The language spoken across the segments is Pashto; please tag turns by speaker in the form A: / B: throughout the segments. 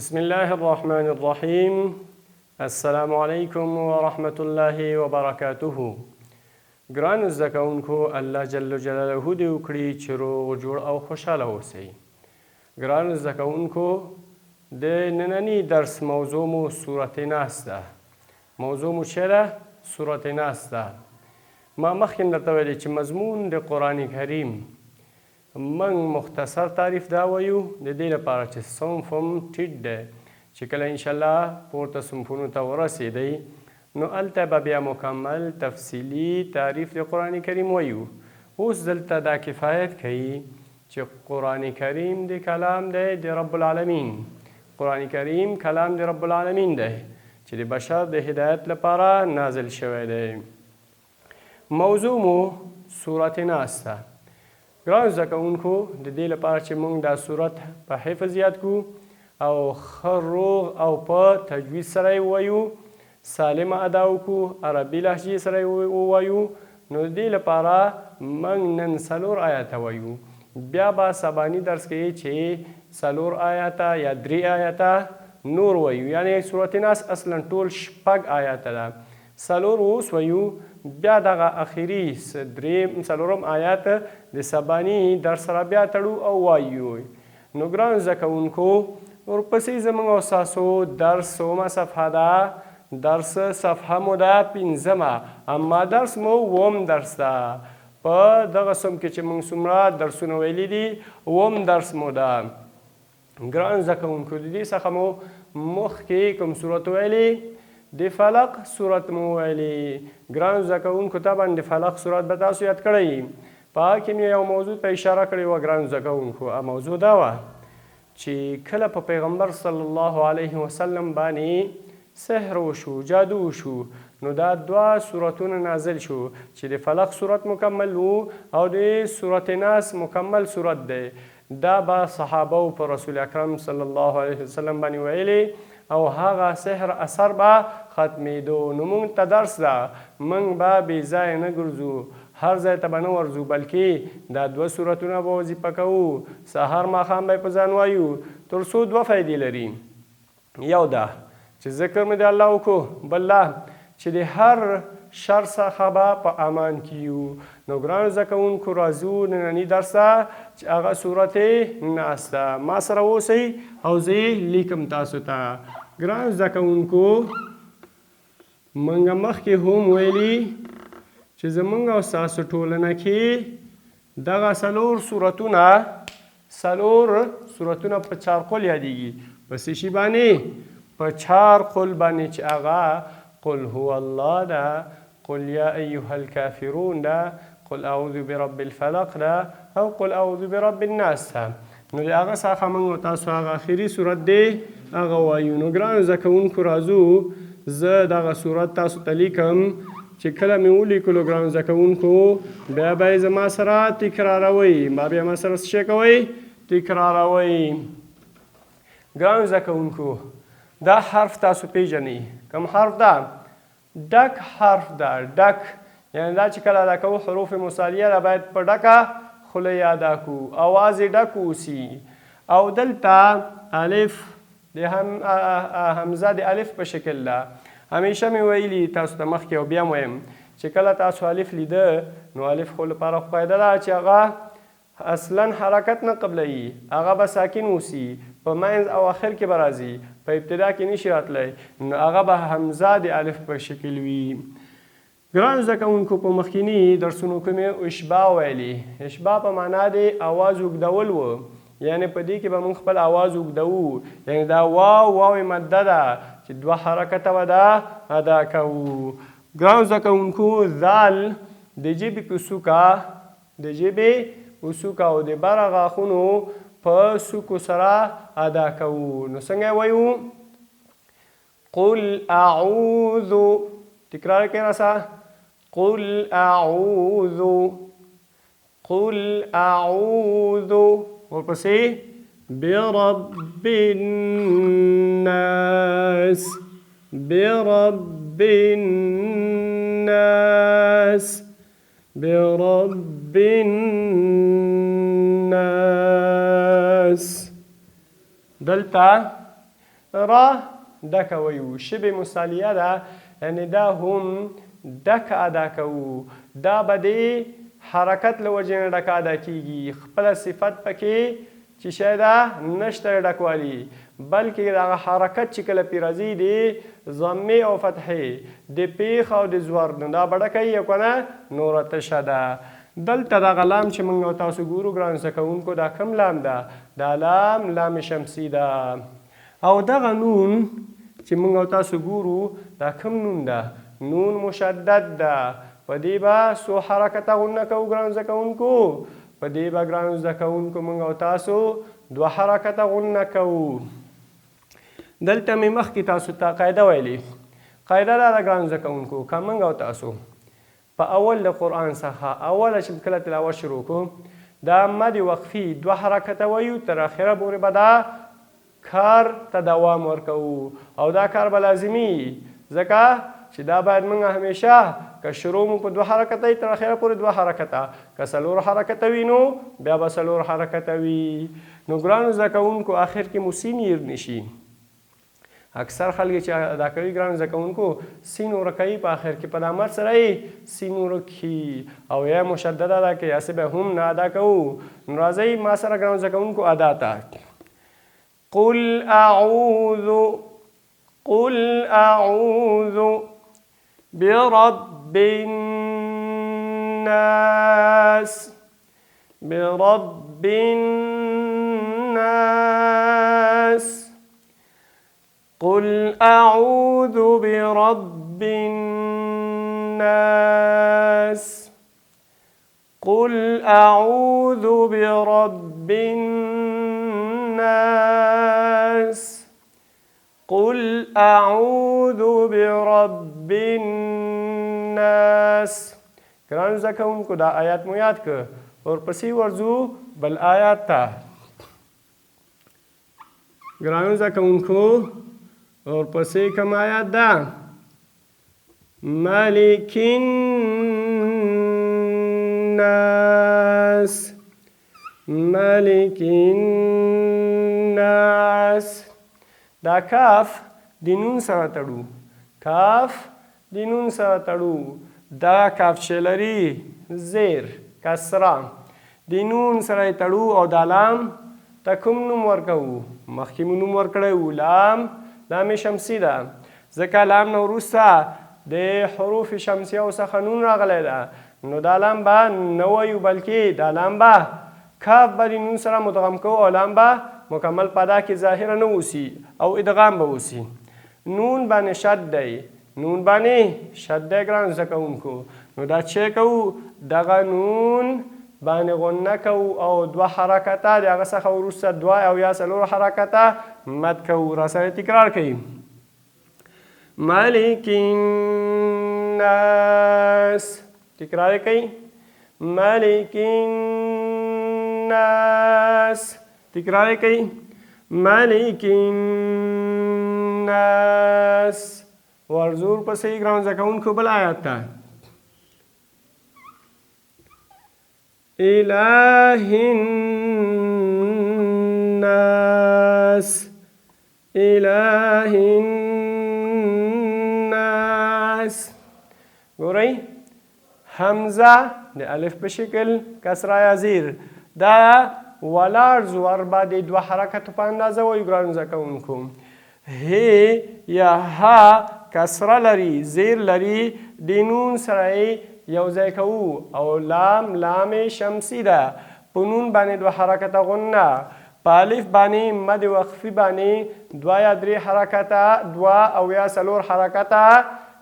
A: بسم الله الرحمن الرحیم. السلام علیکم ورحمة الله وبرکاته. ګرانو زده کوونکو، الله جل جلاله دې وکړي چې روغ جوړ او خوشحاله اوسئ. ګرانو زده کوونکو، د ننني درس موضوع مو سورت ناس ده. موضوع مو څه ده؟ سورت ناس ده. ما مخکې درته ویلي چې مضمون د قرآن کریم من مختصر تعریف دا وایو د دې لپاره چې صنف هم ټیټ دی، چې کله انشاءالله پورته صنفونو ته ورسېدئ نو هلته به بیا مکمل تفصیلي تعریف د قرآن کریم وایو. اوس دلته دا کفایت کوي چې قرآن کریم د کلام دی د رب العالمین. قرآن کریم کلام د رب العالمین دی چې د بشر د هدایت لپاره نازل شوی دی. موضوع مو سورت ناس ده. ګرانو زده کوونکو، د دې لپاره چې موږ دا صورت په حفظ یاد کړو او ښه روغ او په تجوید سره یې ووایو، سالمه ادا وکړو، عربي لهجې سره یې ووایو، نو د دې لپاره موږ نن 4 آیاته وایو. بیا به سباني درس کې چې 4 آیاته یا 3 آیاته نور وایو. یعنی صورت ناس اصلا ټول 6 آیاته ده. 4 اوس وایو، بیا دغه اخري 3 آیات د سباني درس سره بیا تړو او وایو. نو ګرانو زده کوونکو، ورپسې زموږ او ستاسو درس 100مه صفحه ده. درس صفحه مو ده 5مه، اما درس مو 1 درس ده. په دغه سم کې چې موږ څومره درسونه ویلي دي 1 درس مو ده. ګرانو زده کوونکو، د دې څخه مو مخکې کوم صورت ویلي؟ د فلق صورت مو ویلي. ګرانو زده کوونکو، طبعا د فلق صورت به تاسو یاد کړئ. په هغه کې مې یو موضوع ته اشاره کړې وه ګرانو زده کوونکو. موضوع دا وه چې کله په پیغمبر صلی الله علیه وسلم باندې سحر وشو، جادو وشو، نو دا 2 صورتونه نازل شو چې د فلق صورت مکمل و او د صورت ناس مکمل صورت دی. دا به صحابه په رسول اکرم صلی الله علیه وسلم باندې ویلي او هغه سحر اثر به ختمېدو. نو موږ ته درس ده، موږ به بې ځایه نه ګرځو، هر ځای ته به نه ورځو، بلکې دا 2 صورتونه به وظیفه کوو، سهار ماښام به یې په ځان وایو، تر څو 2 فایدې لري. یو ده چې ذکر مې د الله وکړو، بل دا چې د هر شر څخه به په امان کې یو. نو ګرانو زده کوونکو، راځو ننني درس ته چې هغه صورت ناس ده. ما سره اوسئ او زه یې لیکم تاسو ته. ګرانو زده کوونکو، موږ مخکې هم ویلي چې زموږ او ستاسو ټولنه کې دغه 4 صورتونه په 4 قل یادېږي. په څه شي باندې؟ په 4 قل باندې چې هغه قل هو الله ده، قل یا ایها الکافرون ده، قل اعوذ برب الفلق ده او قل اعوذ برب الناس ده. نو د هغه څخه موږ تاسو هغه اخري صورت دی هغه وایو. نو ګرانو زده کوونکو، راځو زه دغه صورت تاسو ته لیکم چې کله مې ولیکلو ګرانو زده کوونکو بیا به یې زما سره تکراروئ. بیا ما سره څه شی کوئ؟ تکراروئ. ګرانو زده کوونکو، دا حرف تاسو پیژنئ. کوم حرف ده؟ ډک حرف ده. ډک یعنی دا چې کله ادا کوو حروف مثالیه ده باید په ډکه خوله یې ادا کړو، اواز یې ډک اوسي. او دلته الف د حمزه د الف په شکل ده. همیشه مې ویلي تاسو ته مخکې او بیا ویم چې کله تاسو الف لیده نو الف خو لپاره قاعده ده چې هغه اصلا حرکت نه قبلوي، هغه به ساکن اوسي، په منځ او آخر کې به راځي، په ابتدا کې نشي راتلی، نو هغه به حمزه د الف په شکل وي. ګرانو زده کوونکو، په مخکیني درسونو کې مې اشباع ویلي. اشباع په معنا د اواز اوږدول و، یعنی په دې کې به موږ خپل اواز اوږدوو. یعنی دا واو مده ده چې 2 حرکته به دا ادا کوو. ګرانو زده کوونکو، ذال د ژبې په سوکه او د بره غاښونو په سوکو سره ادا کوو. نو څنګه وایو؟ قل اعوذ. تکرار کړئ راسه. قل اعوذ، قل اعوذ. ورپسې برب الناس، برب الناس، برب الناس. دلته را ډکه ویو. شبه مثالیه ده، یعنې دا هم ډکه ادا کوو. دا به د حرکت له وجې نه ډکه ادا کیږي. خپله صفت پکې چې شی ده نشته ډکوالی، بلکې دغه حرکت چې کله پې راځي د ضمې او فتحې د پیښ او د زور نه دا به ډکه یي او که نه نوره تشه ده. دلته دغه لام چې موږ او تاسو ګورو ګرانو زده کوونکو دا کوم لام ده؟ دا لام شمسي ده. او دغه نون چې موږ او تاسو ګورو دا کوم نون ده؟ نون مشدد ده. په دې به څو حرکته غونه کوو ګرانو زده کوونکو؟ په دې به ګرانو زده کوونکو موږ او تاسو 2 حرکته غونه کوو. دلته مې مخکې تاسو ته قاعده ویلې. قاعده دا ده ګرانو زده کوونکو، که موږ او تاسو په اول د قرآن څخه اوله چې کله تلاوت شروع کړو دا مد وقفي 2 حرکته ویو، تر اخره پورې به دا کار ته دوام ورکوو او دا کار به لازمي، ځکه چې دا باید موږ همیشه که شروع مو په 2 حرکته تر اخره پورې 2 حرکته، که 4 حرکته وي نو بیا به 4 حرکته وي. نو ګرانو زده کوونکو آخر کې مو سین هیر نشي. اکثر خلک چې ادا کوي ګرانو زده کوونکو سین ورکوي په آخر کې په د مد سره یې سین ورکي او یا مشدد ادا کوي، هسې به هم نه ادا کوو. نو راځئ ما سره ګرانو زده کوونکو ادا ته. قل اعوذ برب الناس قل أعوذ برب الناس قل أعوذ برب الناس قل أعوذ برب الناس. ګرانو زده کوونکو دا آیات مو یاد که، ورپسې ورځو بل آیات ته. ګرانو زده کوونکو ورپسې کوم آیات ده؟ ملک الناس دا کاف د نون سره تړو، کاف د نون سره تړو. دا کاف چې لري زیر کسره د نون سره یې تړو او دا لام ته کوم نوم ورکوو؟ مخکې مو نوم ورکړی و لام شمسي ده، ځکه لام نه وروسته د حروف شمسیو څخه نون راغلی ده. نو دا لام به نه وایو، بلکې دا لام به کاف به د نون سره مدغم کوو او لام به مکمل په ادا کې ظاهره نه اوسي او ادغام به اوسي. نون باندې شد دی، نون باندې شد دی ګرانو زده کوونکو. نو دا چې کوو دغه نون باندې غنه کوو او 2 حرکته د هغه څخه وروسته 2 او یا 4 حرکته مد کوو. راسره تکرار کوي. ملک الناس، تکرار کوي. ملک الناس، تکرار کوي. ملک الناس. ورزور پسې ګرانو زده کوونکو بل آیات ته. إله الناس ګورئ حمزه د الف په شکل کسره یا زیر دا ولاړ زور به د 2 حرکتو په اندازه وایو ګرانو زده کوونکو. ه یا ها کسره لري، زیر لري، د نون سره یو ځای کوو او لام شمسي ده. په نون باندې 2 حرکته غنه، په الف باندې مد وقفي باندې 2 یا 3 حرکته، 2 او یا 4 حرکته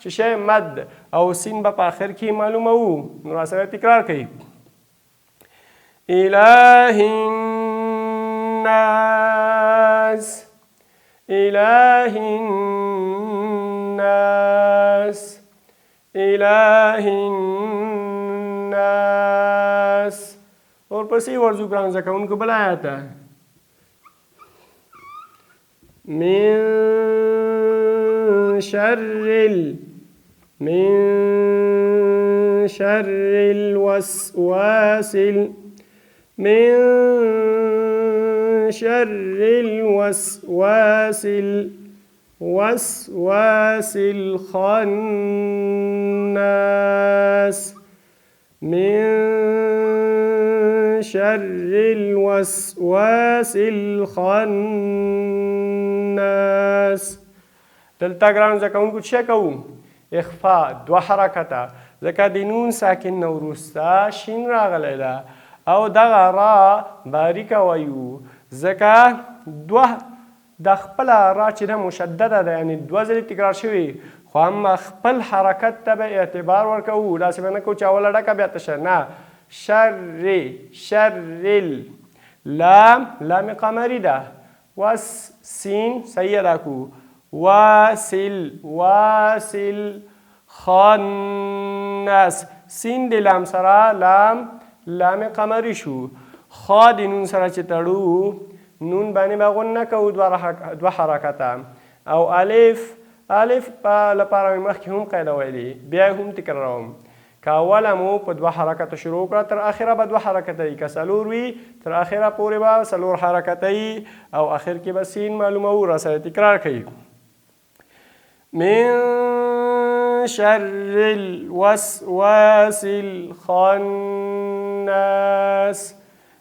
A: چې شی مد او سین به په آخر کې معلوموو. نو راسره تکرار کوي. إله الناس إله الناس إله الناس. ورپسې ورځو ګرانو زده کوونکو بل آیات ده. من شر الوسواس شر الوسواس الخناس من شر الوسواس الخناس. دلته ګرانو زده کوونکو څه کوو؟ اخفا 2 حرکته، ځکه د نون ساکن نه وروسته شین راغلی ده او دغه را باریکه وایو، ځکه د خپله را چې ده مشدده ده، یعنې 2 ځلې تکرار شوي، خو هم خپل حرکت ته به اعتبار ورکوو. داسې به نه کوو چې اوله ډکه بیا تشه، نه. شر لام قمری ده، سین صحیح ادا کو، واصل خناس، سین د لام سره لام قمری شو، خا د نون سره چې تړو نون باندې به غون نه کوو 2 حرکته، او الف په لپاره مې مخکې هم قاعده ویلې، بیا هم تکراروم. که اوله مو په 2 حرکته شروع کړه تر اخره به 2 حرکته وي، که 4 وي تر اخره پورې به 4 حرکته وي، او اخر کې به سین معلوموو. را سره تکرار کوي. من شر الوسواس الخناس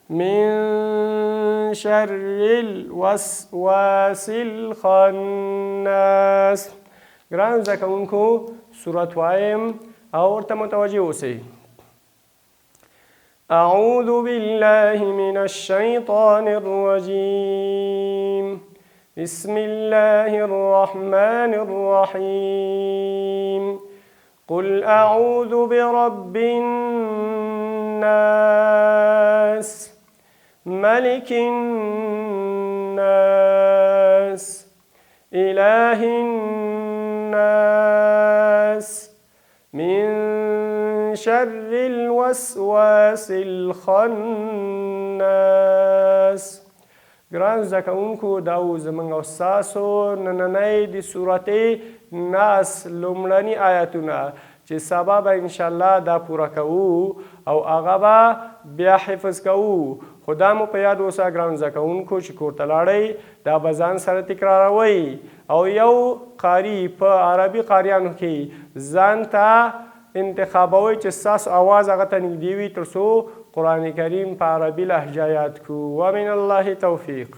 A: من شر الوسواس الخناس. ګرانو زده کوونکو صورت وایم او ورته متوجه اوسئ. اعوذ بالله من الشیطان الرجیم. بسم الله الرحمن الرحيم. قل أعوذ برب الناس ملك الناس إله الناس من شر الوسواس الخناس. ګران زده کوونکو دا و زموږ او ستاسو نننۍ د سورت ناس لومړني آیتونه چې سبا به انشاءالله دا پوره کوو او هغه به بیا حفظ کوو. خو دا مو په یاد اوسه ګران زده کوونکو چې کور ته لاړئ دا به ځان سره تکراروئ او یو قاري په عربي قاریانو کې ځان ته انتخابوئ چې ستاسو اواز هغه ته نږدې وي تر څو قرآن کریم په عربي لهجه یاد کړو. ومن الله توفیق.